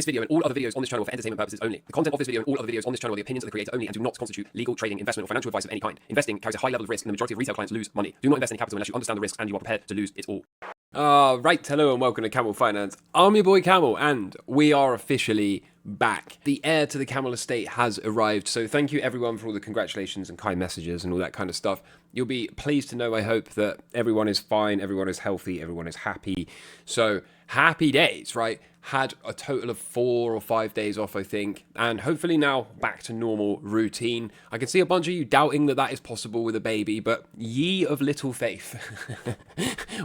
This video and all other videos on this channel are for entertainment purposes only. The content of this video and all other videos on this channel are the opinions of the creator only and do not constitute legal, trading, investment, or financial advice of any kind. Investing carries a high level of risk and the majority of retail clients lose money. Do not invest any capital unless you understand the risks and you are prepared to lose it all. Right, hello and welcome to Camel Finance. I'm your boy Camel and we are officially back. The heir to the Camel estate has arrived, so thank you everyone for all the congratulations and kind messages and all that kind of stuff. You'll be pleased to know, I hope, that everyone is fine, everyone is healthy, everyone is happy. So happy days, right? Had a total of 4 or 5 days off, I think, and hopefully now back to normal routine. I can see a bunch of you doubting that that is possible with a baby, but ye of little faith,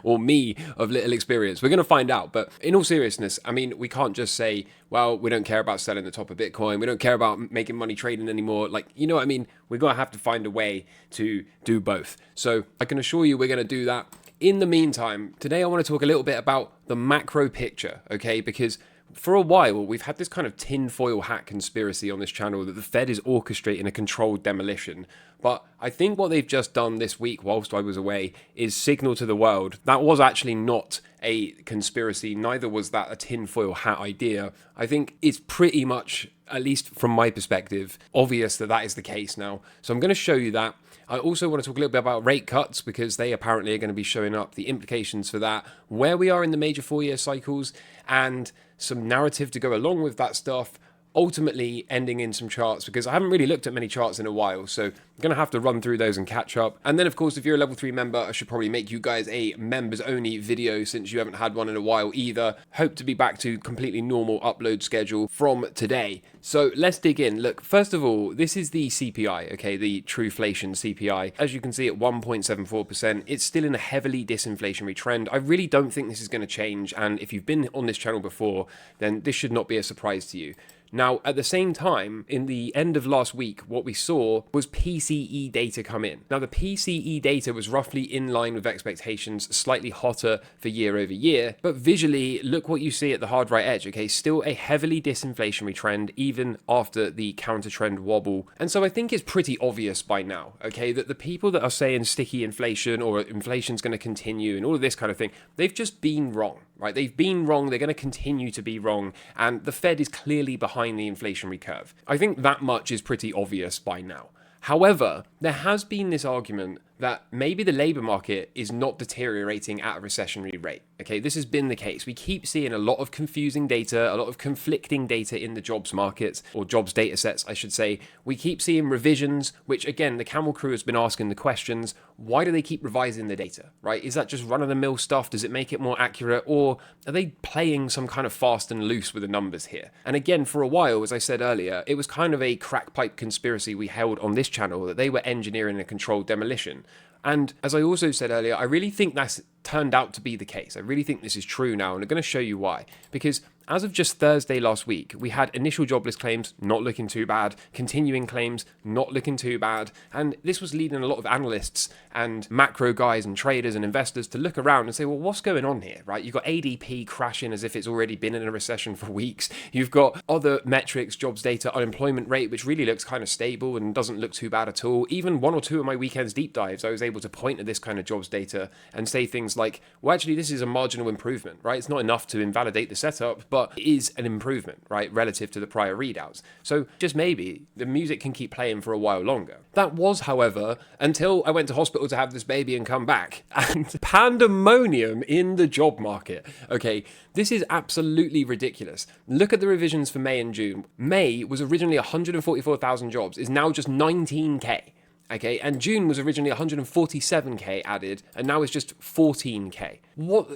or me of little experience, we're going to find out. But in all seriousness, I mean, we can't just say, well, we don't care about selling the top of Bitcoin, we don't care about making money trading anymore. Like, you know what I mean? We're going to have to find a way to do both. So I can assure you we're going to do that. In the meantime, today I want to talk a little bit about the macro picture, okay? Because for a while, we've had this kind of tinfoil hat conspiracy on this channel that the Fed is orchestrating a controlled demolition. But I think what they've just done this week whilst I was away is signal to the world that was actually not a conspiracy, neither was that a tinfoil hat idea. I think it's pretty much, at least from my perspective, obvious that that is the case now. So I'm going to show you that. I also want to talk a little bit about rate cuts because they apparently are going to be showing up, the implications for that, where we are in the major 4-year cycles, and some narrative to go along with that stuff, ultimately ending in some charts because I haven't really looked at many charts in a while, so I'm going to have to run through those and catch up. And then, of course, if you're a level 3 member, I should probably make you guys a members only video since you haven't had one in a while either. Hope to be back to completely normal upload schedule from today. So let's dig in. Look, first of all, this is the CPI, okay, the Trueflation CPI. As you can see at 1.74%, it's still in a heavily disinflationary trend. I really don't think this is going to change, and if you've been on this channel before, then this should not be a surprise to you. Now, at the same time, in the end of last week, what we saw was PCE data come in. Now, the PCE data was roughly in line with expectations, slightly hotter for year over year, but visually, look what you see at the hard right edge, okay? Still a heavily disinflationary trend, even after the counter trend wobble. And so I think it's pretty obvious by now, okay, that the people that are saying sticky inflation or inflation's going to continue and all of this kind of thing, they've just been wrong, right? They've been wrong, they're going to continue to be wrong, and the Fed is clearly behind the inflationary curve. I think that much is pretty obvious by now. However, there has been this argument that maybe the labour market is not deteriorating at a recessionary rate. Okay, this has been the case. We keep seeing a lot of confusing data, a lot of conflicting data in the jobs markets, or jobs data sets, I should say. We keep seeing revisions, which again, the Camel Crew has been asking the questions, why do they keep revising the data, right? Is that just run-of-the-mill stuff? Does it make it more accurate? Or are they playing some kind of fast and loose with the numbers here? And again, for a while, as I said earlier, it was kind of a crack pipe conspiracy we held on this channel that they were engineering a controlled demolition. And as I also said earlier, I really think that's turned out to be the case. I really think this is true now, and I'm going to show you why. Because as of just Thursday last week, we had initial jobless claims not looking too bad, continuing claims not looking too bad, and this was leading a lot of analysts and macro guys and traders and investors to look around and say, well, what's going on here, right? You've got ADP crashing as if it's already been in a recession for weeks. You've got other metrics, jobs data, unemployment rate, which really looks kind of stable and doesn't look too bad at all. Even 1 or 2 of my weekend's deep dives, I was able to point at this kind of jobs data and say things like, well, actually, this is a marginal improvement, right? It's not enough to invalidate the setup, but it is an improvement, right, relative to the prior readouts. So just maybe the music can keep playing for a while longer. That was, however, until I went to hospital to have this baby and come back, and pandemonium in the job market. Okay, this is absolutely ridiculous. Look at the revisions for May and June. May was originally 144,000 jobs, is now just 19K. Okay, and June was originally 147k added, and now it's just 14k. What?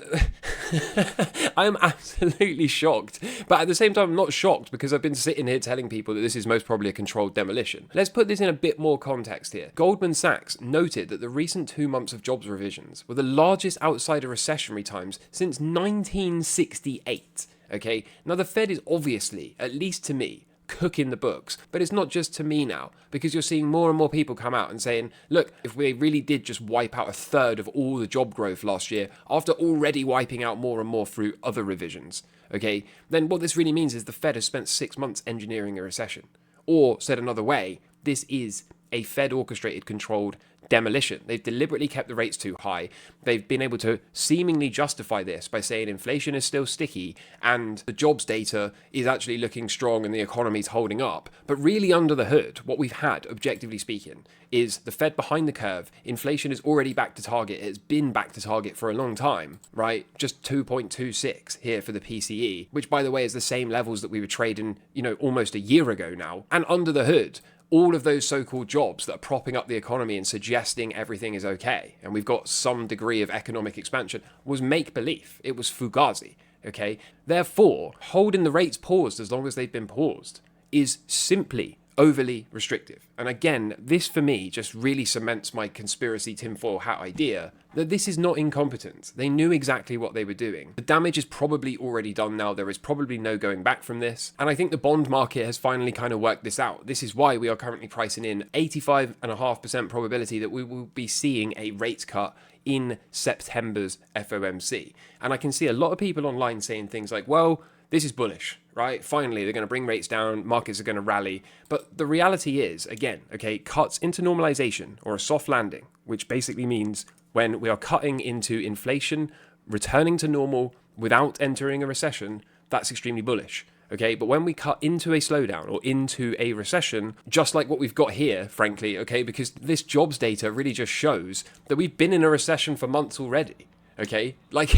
I am absolutely shocked. But at the same time, I'm not shocked because I've been sitting here telling people that this is most probably a controlled demolition. Let's put this in a bit more context here. Goldman Sachs noted that the recent 2 months of jobs revisions were the largest outside of recessionary times since 1968. Okay, now the Fed is obviously, at least to me, cooking the books, but it's not just to me now, because you're seeing more and more people come out and saying, look, if we really did just wipe out 1/3 of all the job growth last year after already wiping out more and more through other revisions, okay, then what this really means is the Fed has spent 6 months engineering a recession. Or said another way, this is a Fed orchestrated, controlled demolition. They've deliberately kept the rates too high. They've been able to seemingly justify this by saying inflation is still sticky and the jobs data is actually looking strong and the economy's holding up. But really under the hood, what we've had, objectively speaking, is the Fed behind the curve. Inflation is already back to target. It's been back to target for a long time, right? Just 2.26 here for the PCE, which by the way is the same levels that we were trading, almost a year ago now. And under the hood, all of those so-called jobs that are propping up the economy and suggesting everything is okay, and we've got some degree of economic expansion, was make-believe. It was fugazi, okay? Therefore, holding the rates paused as long as they've been paused is simply overly restrictive. And again, this for me just really cements my conspiracy tinfoil hat idea that this is not incompetent. They knew exactly what they were doing. The damage is probably already done now. There is probably no going back from this. And I think the bond market has finally kind of worked this out. This is why we are currently pricing in 85.5% probability that we will be seeing a rate cut in September's FOMC. And I can see a lot of people online saying things like, well, this is bullish, right? Finally, they're going to bring rates down, markets are going to rally. But the reality is, again, okay, cuts into normalization or a soft landing, which basically means when we are cutting into inflation, returning to normal without entering a recession, that's extremely bullish. Okay, but when we cut into a slowdown or into a recession, just like what we've got here, frankly, okay, because this jobs data really just shows that we've been in a recession for months already. Okay, like,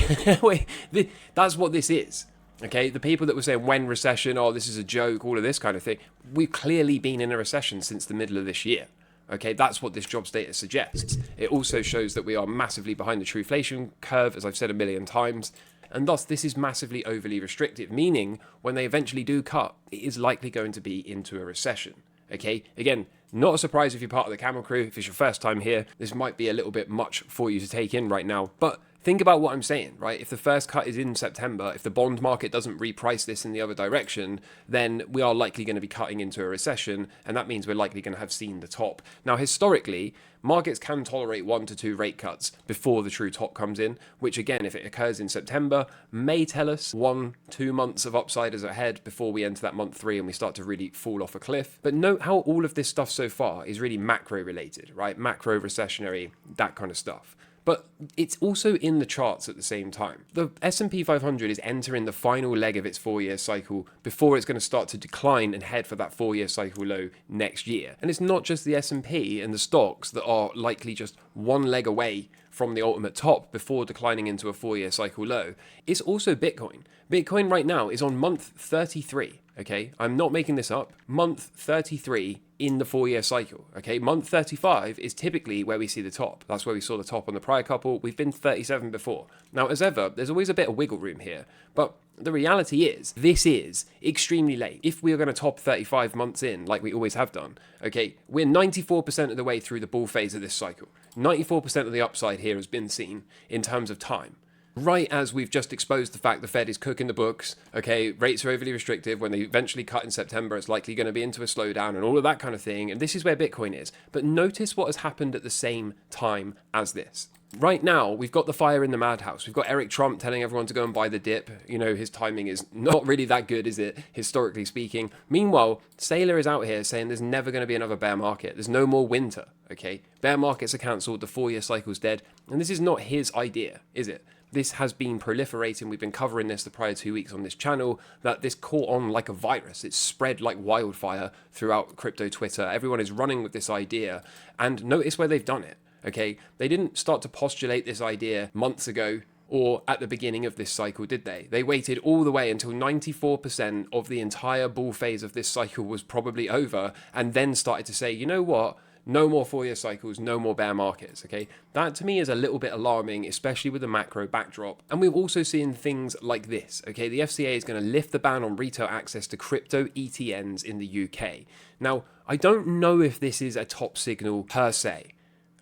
that's what this is. Okay, the people that were saying when recession, oh, this is a joke, all of this kind of thing, we've clearly been in a recession since the middle of this year. Okay, that's what this jobs data suggests. It also shows that we are massively behind the true inflation curve, as I've said a million times, and thus this is massively overly restrictive, meaning when they eventually do cut, it is likely going to be into a recession. Okay, again, not a surprise if you're part of the Camel Crew. If it's your first time here, this might be a little bit much for you to take in right now, but think about what I'm saying, right? If the first cut is in September, if the bond market doesn't reprice this in the other direction, then we are likely going to be cutting into a recession, and that means we're likely going to have seen the top. Now, historically, markets can tolerate 1 to 2 rate cuts before the true top comes in, which again, if it occurs in September, may tell us 1-2 months of upside is ahead before we enter that month 3 and we start to really fall off a cliff. But note how all of this stuff so far is really macro related, right? Macro, recessionary, that kind of stuff. But it's also in the charts at the same time. The S&P 500 is entering the final leg of its 4-year cycle before it's going to start to decline and head for that 4-year cycle low next year. And it's not just the S&P and the stocks that are likely just one leg away from the ultimate top before declining into a 4-year cycle low. It's also Bitcoin. Bitcoin right now is on month 33. Okay, I'm not making this up. Month 33 in the 4-year cycle. Okay, month 35 is typically where we see the top. That's where we saw the top on the prior couple. We've been 37 before. Now, as ever, there's always a bit of wiggle room here, but the reality is this is extremely late. If we are going to top 35 months in, like we always have done, okay, we're 94% of the way through the bull phase of this cycle. 94% of the upside here has been seen in terms of time. Right as we've just exposed the fact the Fed is cooking the books, okay, rates are overly restrictive, when they eventually cut in September, it's likely going to be into a slowdown and all of that kind of thing, and this is where Bitcoin is. But notice what has happened at the same time as this. Right now, we've got the fire in the madhouse. We've got Eric Trump telling everyone to go and buy the dip. You know, his timing is not really that good, is it, historically speaking? Meanwhile, Saylor is out here saying there's never going to be another bear market. There's no more winter, okay? Bear markets are cancelled, the 4-year cycle's dead, and this is not his idea, is it? This has been proliferating. We've been covering this the prior 2 weeks on this channel, that this caught on like a virus. It's spread like wildfire throughout crypto Twitter. Everyone is running with this idea, and notice where they've done it, okay? They didn't start to postulate this idea months ago or at the beginning of this cycle, did they? They waited all the way until 94% of the entire bull phase of this cycle was probably over, and then started to say, you know what? No more 4-year cycles, no more bear markets, okay? That to me is a little bit alarming, especially with the macro backdrop. And we've also seen things like this, okay? The FCA is going to lift the ban on retail access to crypto ETNs in the UK. Now, I don't know if this is a top signal per se,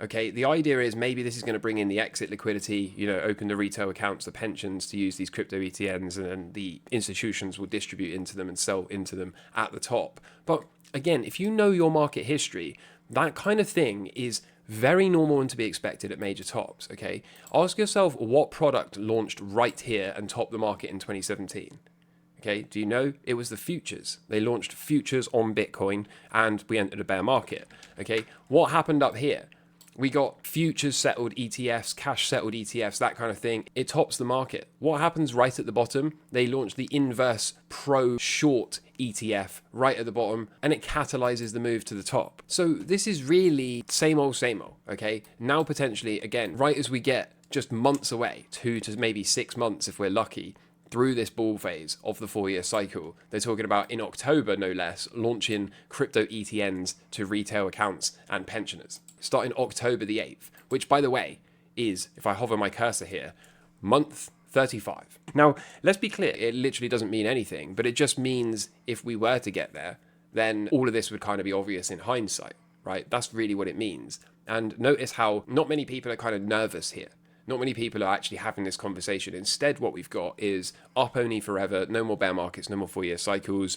okay? The idea is maybe this is going to bring in the exit liquidity, you know, open the retail accounts, the pensions to use these crypto ETNs, and then the institutions will distribute into them and sell into them at the top. But again, if you know your market history, that kind of thing is very normal and to be expected at major tops, okay? Ask yourself what product launched right here and topped the market in 2017, Okay, do you know? It was the futures. They launched futures on Bitcoin and we entered a bear market. Okay, what happened up here? We got futures settled ETFs, cash settled ETFs, that kind of thing. It tops the market. What happens right at the bottom? They launched the inverse pro short ETF right at the bottom and it catalyzes the move to the top. So this is really same old, okay? Now potentially, again, right as we get just months away, 2 to maybe 6 months if we're lucky, through this bull phase of the 4-year cycle. They're talking about in October, no less, launching crypto ETNs to retail accounts and pensioners, starting October the 8th, which by the way is, if I hover my cursor here, month 35. Now, let's be clear, it literally doesn't mean anything, but it just means if we were to get there, then all of this would kind of be obvious in hindsight, right? That's really what it means. And notice how not many people are kind of nervous here. Not many people are actually having this conversation. Instead, what we've got is up only forever, no more bear markets, no more 4-year cycles.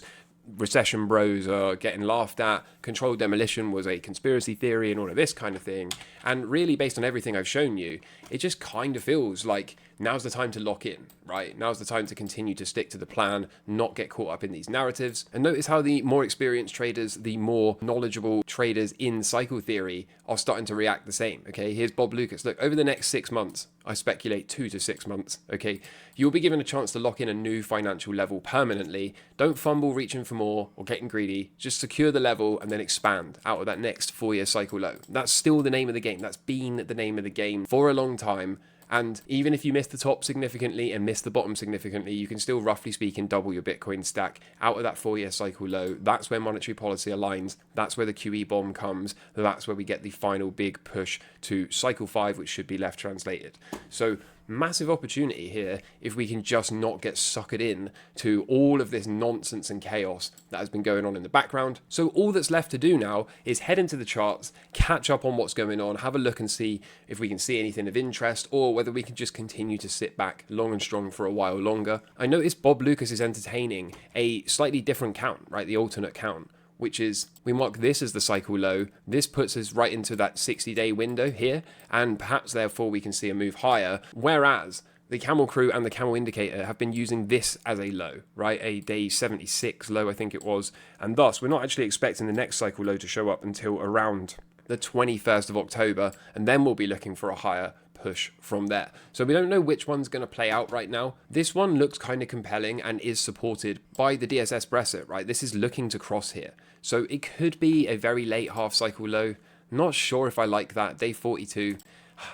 Recession bros are getting laughed at. Controlled demolition was a conspiracy theory and all of this kind of thing. And really, based on everything I've shown you, it just kind of feels like now's the time to lock in, right? Now's the time to continue to stick to the plan, not get caught up in these narratives. And notice how the more experienced traders, the more knowledgeable traders in cycle theory are starting to react the same, okay? Here's Bob Lucas. Look, over the next 6 months, I speculate 2 to 6 months, okay? You'll be given a chance to lock in a new financial level permanently. Don't fumble reaching for more or getting greedy. Just secure the level and then expand out of that next 4-year cycle low. That's still the name of the game. That's been the name of the game for a long time. And even if you miss the top significantly and miss the bottom significantly, you can still, roughly speaking, double your Bitcoin stack out of that 4-year cycle low. That's where monetary policy aligns. That's where the QE bomb comes. That's where we get the final big push to cycle 5, which should be left translated. So massive opportunity here if we can just not get suckered in to all of this nonsense and chaos that has been going on in the background. So all that's left to do now is head into the charts, catch up on what's going on, have a look and see if we can see anything of interest or whether we can just continue to sit back long and strong for a while longer. I noticed Bob Lucas is entertaining a slightly different count, right? The alternate count, which is we mark this as the cycle low. This puts us right into that 60-day window here, and perhaps therefore we can see a move higher. Whereas the Camel Crew and the Camel Indicator have been using this as a low, right? A day 76 low, I think it was. And thus, we're not actually expecting the next cycle low to show up until around the 21st of October, and then we'll be looking for a higher push from there. So we don't know which one's going to play out right now. This one looks kind of compelling and is supported by the DSS Brexit, right? This is looking to cross here. So it could be a very late half cycle low. Not sure if I like that. Day 42.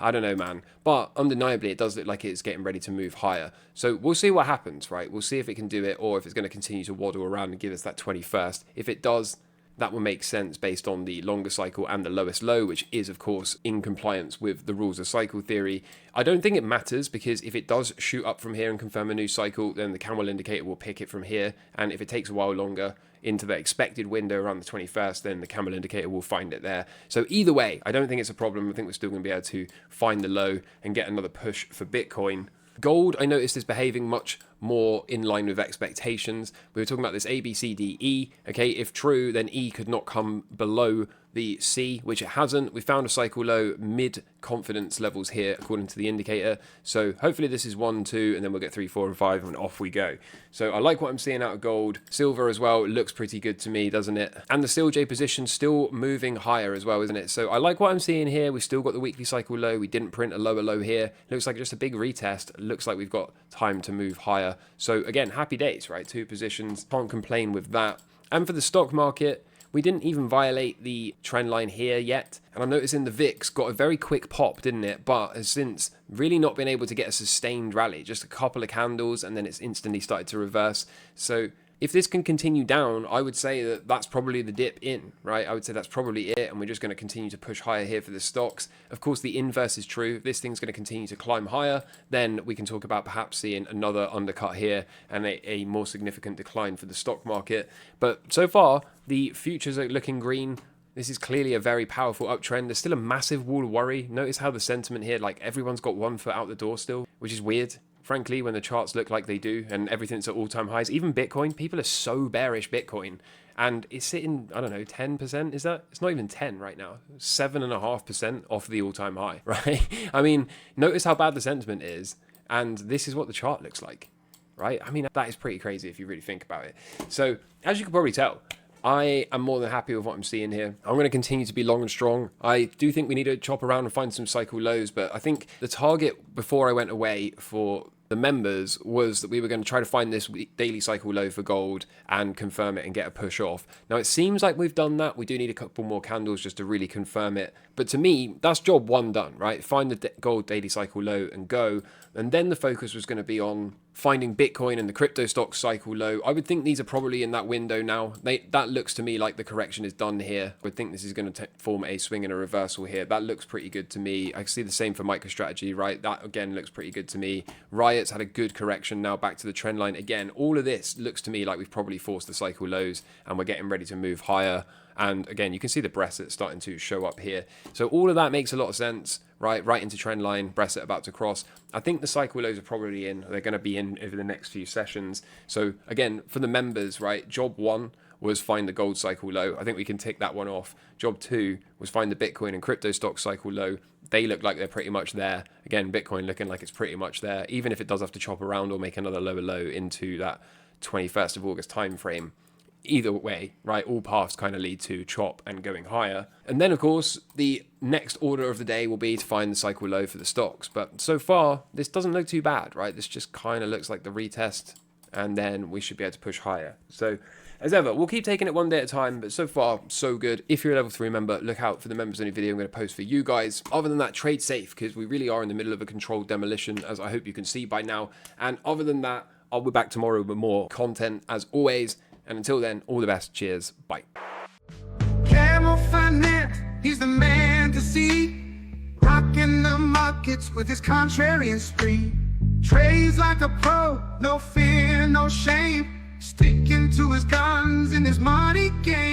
I don't know, man. But undeniably, it does look like it's getting ready to move higher. So we'll see what happens, right? We'll see if it can do it or if it's going to continue to waddle around and give us that 21st. If it does, that will make sense based on the longer cycle and the lowest low, which is, of course, in compliance with the rules of cycle theory. I don't think it matters because if it does shoot up from here and confirm a new cycle, then the Camel Indicator will pick it from here. And if it takes a while longer into the expected window around the 21st, then the Camel Indicator will find it there. So either way, I don't think it's a problem. I think we're still going to be able to find the low and get another push for Bitcoin. Gold, I noticed, is behaving much more in line with expectations. We were talking about this A, B, C, D, E. Okay, if true, then E could not come below the C, which it hasn't. We found a cycle low mid confidence levels here, according to the indicator. So hopefully this is 1, 2, and then we'll get 3, 4, and 5, and off we go. So I like what I'm seeing out of gold. Silver as well, it looks pretty good to me, doesn't it? And the CLJ position still moving higher as well, isn't it? So I like what I'm seeing here. We've still got the weekly cycle low. We didn't print a lower low here. Looks like just a big retest. Looks like we've got time to move higher. So again, happy days, right? 2 positions. Can't complain with that. And for the stock market, we didn't even violate the trend line here yet. And I'm noticing the VIX got a very quick pop, didn't it? But has since really not been able to get a sustained rally. Just a couple of candles and then it's instantly started to reverse. So if this can continue down, I would say that that's probably the dip in, right? I would say that's probably it, and we're just going to continue to push higher here for the stocks. Of course, the inverse is true. If this thing's going to continue to climb higher, then we can talk about perhaps seeing another undercut here and a more significant decline for the stock market. But so far, the futures are looking green. This is clearly a very powerful uptrend. There's still a massive wall of worry. Notice how the sentiment here, like everyone's got 1 foot out the door still, which is weird. Frankly, when the charts look like they do and everything's at all-time highs, even Bitcoin, people are so bearish Bitcoin and it's sitting, I don't know, 10%, is that? It's not even 10 right now, 7.5% off the all-time high, right? I mean, notice how bad the sentiment is and this is what the chart looks like, right? I mean, that is pretty crazy if you really think about it. So as you can probably tell, I am more than happy with what I'm seeing here. I'm going to continue to be long and strong. I do think we need to chop around and find some cycle lows, but I think the target before I went away for the members was that we were going to try to find this daily cycle low for gold and confirm it and get a push off. Now it seems like we've done that. We do need a couple more candles just to really confirm it. But to me, that's job one done, right? Find the gold daily cycle low and go. And then the focus was going to be on finding Bitcoin and the crypto stock cycle low. I would think these are probably in that window now. That looks to me like the correction is done here. I would think this is going to form a swing and a reversal here. That looks pretty good to me. I see the same for MicroStrategy, right? That again looks pretty good to me. Riot's had a good correction now back to the trend line. Again, all of this looks to me like we've probably forced the cycle lows and we're getting ready to move higher. And again, you can see the Brexit starting to show up here. So all of that makes a lot of sense, right? Right into trend line, Brexit about to cross. I think the cycle lows are probably in. They're going to be in over the next few sessions. So again, for the members, right? Job one was find the gold cycle low. I think we can tick that one off. Job two was find the Bitcoin and crypto stock cycle low. They look like they're pretty much there. Again, Bitcoin looking like it's pretty much there, even if it does have to chop around or make another lower low into that 21st of August time frame. Either way, right, all paths kind of lead to chop and going higher. And then, of course, the next order of the day will be to find the cycle low for the stocks. But so far, this doesn't look too bad, right? This just kind of looks like the retest, and then we should be able to push higher. So, as ever, we'll keep taking it one day at a time, but so far, so good. If you're a level 3 member, look out for the members only video I'm going to post for you guys. Other than that, trade safe, because we really are in the middle of a controlled demolition, as I hope you can see by now. And other than that, I'll be back tomorrow with more content, as always. And until then, all the best. Cheers. Bye. Camel Finance, he's the man to see. Rocking the markets with his contrarian spree. Trades like a pro, no fear, no shame. Sticking to his guns in his money game.